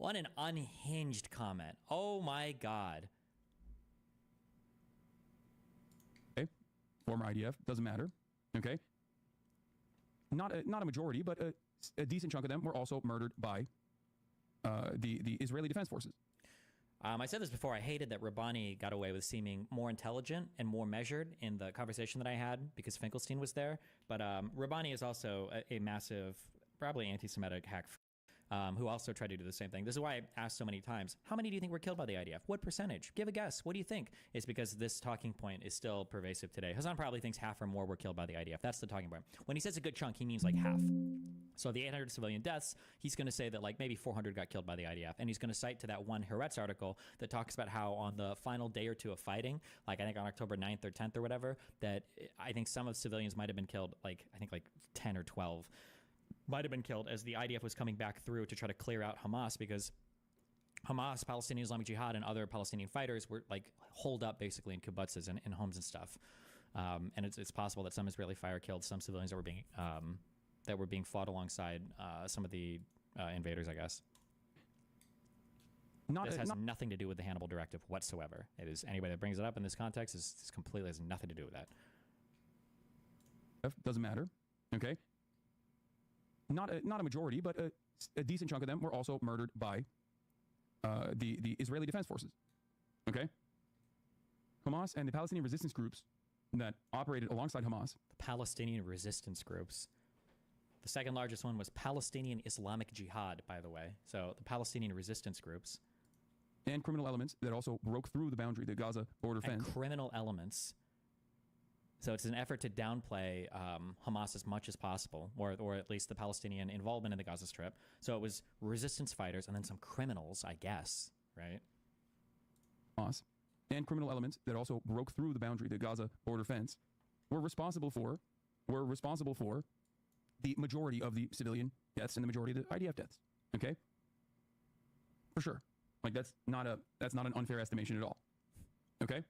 What an unhinged comment. Oh my God. Okay. Former IDF, doesn't matter. Okay. Not a majority, but a decent chunk of them were also murdered by the Israeli Defense Forces. I said this before. I hated that Rabbani got away with seeming more intelligent and more measured in the conversation that I had because Finkelstein was there. But Rabbani is also a massive, probably anti-Semitic hack who also tried to do the same thing. This is why I asked so many times, how many do you think were killed by the IDF? What percentage? Give a guess. What do you think? It's because this talking point is still pervasive today. Hassan probably thinks half or more were killed by the IDF. That's the talking point. When he says a good chunk, he means like half. So the 800 civilian deaths, he's going to say that like maybe 400 got killed by the IDF. And he's going to cite to that one Haaretz article that talks about how on the final day or two of fighting, like I think on October 9th or 10th or whatever, that I think some of civilians might have been killed, like I think like 10 or 12 might have been killed as the IDF was coming back through to try to clear out Hamas, because Hamas, Palestinian Islamic Jihad, and other Palestinian fighters were like holed up basically in kibbutzes and in homes and stuff. And it's possible that some Israeli fire killed some civilians that were being fought alongside some of the invaders, I guess. This has nothing to do with the Hannibal Directive whatsoever. It is anybody that brings it up in this context is completely has nothing to do with that. Doesn't matter. Okay. Not a majority, but a decent chunk of them were also murdered by the Israeli Defense Forces. Okay. Hamas and the Palestinian resistance groups that operated alongside Hamas. The Palestinian resistance groups. The second largest one was Palestinian Islamic Jihad, by the way. So the Palestinian resistance groups. And criminal elements that also broke through the boundary, the Gaza border fence. Criminal elements. So it's an effort to downplay Hamas as much as possible, or at least the Palestinian involvement in the Gaza Strip. So it was resistance fighters and then some criminals, I guess, right? Hamas and criminal elements that also broke through the boundary, the Gaza border fence, were responsible for the majority of the civilian deaths and the majority of the IDF deaths. Okay, for sure. Like that's not an unfair estimation at all. Okay.